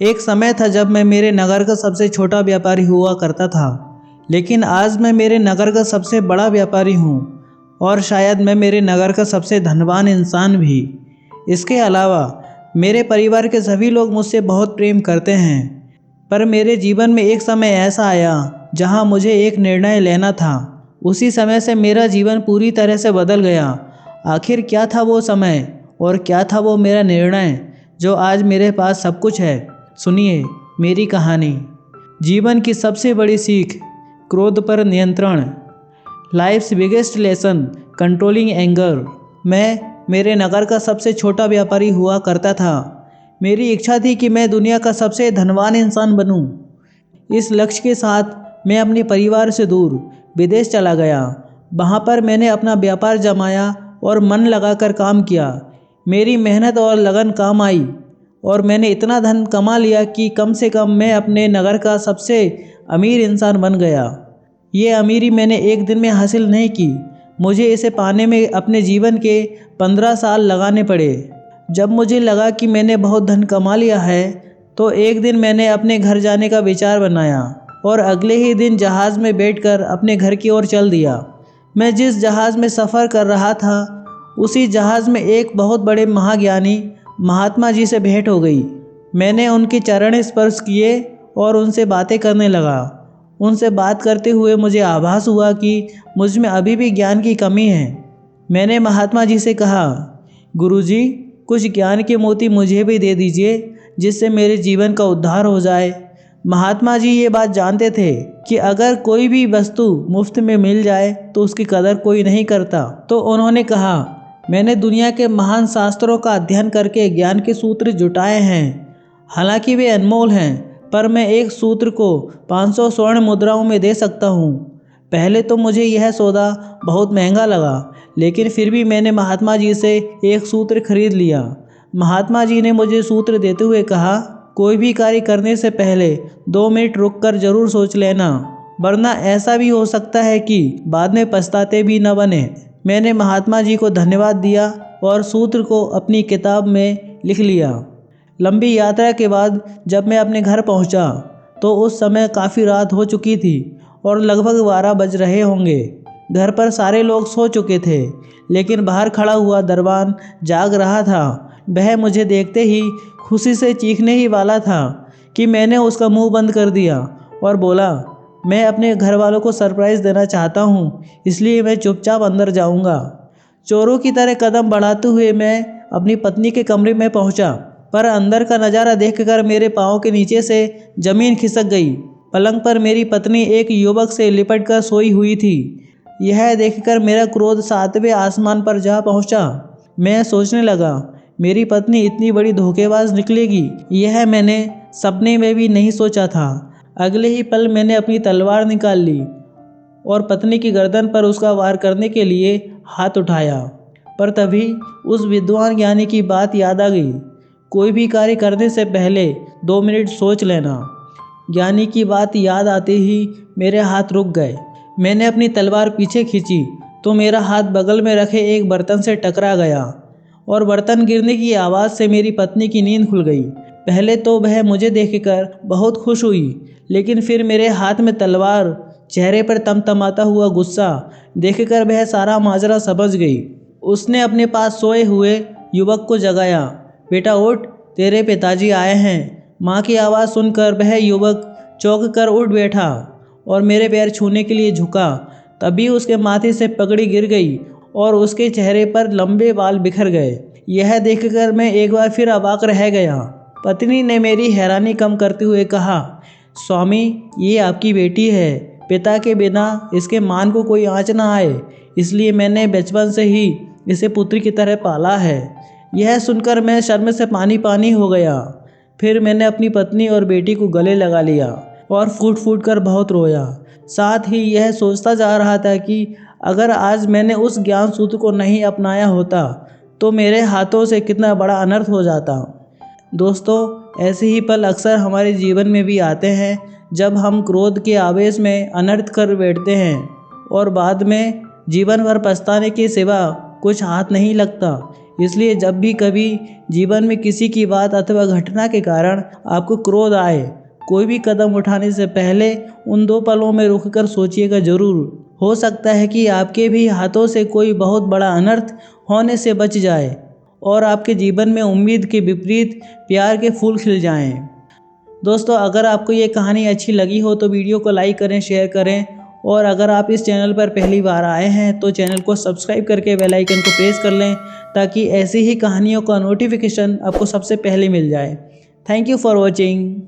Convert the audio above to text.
एक समय था जब मैं मेरे नगर का सबसे छोटा व्यापारी हुआ करता था, लेकिन आज मैं मेरे नगर का सबसे बड़ा व्यापारी हूँ और शायद मैं मेरे नगर का सबसे धनवान इंसान भी। इसके अलावा मेरे परिवार के सभी लोग मुझसे बहुत प्रेम करते हैं। पर मेरे जीवन में एक समय ऐसा आया जहाँ मुझे एक निर्णय लेना था। उसी समय से मेरा जीवन पूरी तरह से बदल गया। आखिर क्या था वो समय और क्या था वो मेरा निर्णय जो आज मेरे पास सब कुछ है। सुनिए मेरी कहानी। जीवन की सबसे बड़ी सीख, क्रोध पर नियंत्रण। Life's biggest lesson, controlling anger. मैं मेरे नगर का सबसे छोटा व्यापारी हुआ करता था। मेरी इच्छा थी कि मैं दुनिया का सबसे धनवान इंसान बनूं। इस लक्ष्य के साथ मैं अपने परिवार से दूर विदेश चला गया। वहाँ पर मैंने अपना व्यापार जमाया और मन लगाकर काम किया। मेरी मेहनत और लगन काम आई और मैंने इतना धन कमा लिया कि कम से कम मैं अपने नगर का सबसे अमीर इंसान बन गया। ये अमीरी मैंने एक दिन में हासिल नहीं की। मुझे इसे पाने में अपने जीवन के 15 साल लगाने पड़े। जब मुझे लगा कि मैंने बहुत धन कमा लिया है तो एक दिन मैंने अपने घर जाने का विचार बनाया और अगले ही दिन जहाज़ में बैठकर अपने घर की ओर चल दिया। मैं जिस जहाज़ में सफ़र कर रहा था उसी जहाज़ में एक बहुत बड़े महाज्ञानी महात्मा जी से भेंट हो गई। मैंने उनके चरण स्पर्श किए और उनसे बातें करने लगा। उनसे बात करते हुए मुझे आभास हुआ कि मुझ में अभी भी ज्ञान की कमी है। मैंने महात्मा जी से कहा, गुरुजी, कुछ ज्ञान के मोती मुझे भी दे दीजिए जिससे मेरे जीवन का उद्धार हो जाए। महात्मा जी ये बात जानते थे कि अगर कोई भी वस्तु मुफ्त में मिल जाए तो उसकी कदर कोई नहीं करता। तो उन्होंने कहा, मैंने दुनिया के महान शास्त्रों का अध्ययन करके ज्ञान के सूत्र जुटाए हैं। हालांकि वे अनमोल हैं, पर मैं एक सूत्र को 500 स्वर्ण मुद्राओं में दे सकता हूँ। पहले तो मुझे यह सौदा बहुत महंगा लगा, लेकिन फिर भी मैंने महात्मा जी से एक सूत्र खरीद लिया। महात्मा जी ने मुझे सूत्र देते हुए कहा, कोई भी कार्य करने से पहले 2 मिनट रुककर जरूर सोच लेना, वरना ऐसा भी हो सकता है कि बाद में पछताते भी न बने। मैंने महात्मा जी को धन्यवाद दिया और सूत्र को अपनी किताब में लिख लिया। लंबी यात्रा के बाद जब मैं अपने घर पहुंचा तो उस समय काफ़ी रात हो चुकी थी और लगभग 12 बज रहे होंगे। घर पर सारे लोग सो चुके थे, लेकिन बाहर खड़ा हुआ दरबान जाग रहा था। वह मुझे देखते ही खुशी से चीखने ही वाला था कि मैंने उसका मुंह बंद कर दिया और बोला, मैं अपने घर वालों को सरप्राइज़ देना चाहता हूँ, इसलिए मैं चुपचाप अंदर जाऊँगा। चोरों की तरह कदम बढ़ाते हुए मैं अपनी पत्नी के कमरे में पहुँचा, पर अंदर का नज़ारा देखकर मेरे पाँव के नीचे से ज़मीन खिसक गई। पलंग पर मेरी पत्नी एक युवक से लिपट कर सोई हुई थी। यह देखकर मेरा क्रोध 7वें आसमान पर जा पहुँचा। मैं सोचने लगा, मेरी पत्नी इतनी बड़ी धोखेबाज निकलेगी, यह मैंने सपने में भी नहीं सोचा था। अगले ही पल मैंने अपनी तलवार निकाल ली और पत्नी की गर्दन पर उसका वार करने के लिए हाथ उठाया, पर तभी उस विद्वान ज्ञानी की बात याद आ गई, कोई भी कार्य करने से पहले 2 मिनट सोच लेना। ज्ञानी की बात याद आते ही मेरे हाथ रुक गए। मैंने अपनी तलवार पीछे खींची तो मेरा हाथ बगल में रखे एक बर्तन से टकरा गया और बर्तन गिरने की आवाज़ से मेरी पत्नी की नींद खुल गई। पहले तो वह मुझे देखकर बहुत खुश हुई, लेकिन फिर मेरे हाथ में तलवार, चेहरे पर तमतमाता हुआ गुस्सा देखकर वह सारा माजरा समझ गई। उसने अपने पास सोए हुए युवक को जगाया, बेटा उठ, तेरे पिताजी आए हैं। माँ की आवाज़ सुनकर वह युवक चौंक कर उठ बैठा और मेरे पैर छूने के लिए झुका। तभी उसके माथे से पगड़ी गिर गई और उसके चेहरे पर लंबे बाल बिखर गए। यह देखकर मैं एक बार फिर अवाक रह गया। पत्नी ने मेरी हैरानी कम करते हुए कहा, स्वामी, ये आपकी बेटी है। पिता के बिना इसके मान को कोई आँच ना आए, इसलिए मैंने बचपन से ही इसे पुत्री की तरह पाला है। यह सुनकर मैं शर्म से पानी पानी हो गया। फिर मैंने अपनी पत्नी और बेटी को गले लगा लिया और फूट फूट कर बहुत रोया। साथ ही यह सोचता जा रहा था कि अगर आज मैंने उस ज्ञान सूत्र को नहीं अपनाया होता तो मेरे हाथों से कितना बड़ा अनर्थ हो जाता। दोस्तों, ऐसे ही पल अक्सर हमारे जीवन में भी आते हैं जब हम क्रोध के आवेश में अनर्थ कर बैठते हैं और बाद में जीवन भर पछताने के सिवा कुछ हाथ नहीं लगता। इसलिए जब भी कभी जीवन में किसी की बात अथवा घटना के कारण आपको क्रोध आए, कोई भी कदम उठाने से पहले उन 2 पलों में रुककर सोचिएगा ज़रूर। हो सकता है कि आपके भी हाथों से कोई बहुत बड़ा अनर्थ होने से बच जाए और आपके जीवन में उम्मीद के विपरीत प्यार के फूल खिल जाएं। दोस्तों, अगर आपको ये कहानी अच्छी लगी हो तो वीडियो को लाइक करें, शेयर करें, और अगर आप इस चैनल पर पहली बार आए हैं तो चैनल को सब्सक्राइब करके बेल आइकन को प्रेस कर लें ताकि ऐसी ही कहानियों का नोटिफिकेशन आपको सबसे पहले मिल जाए। Thank you for watching.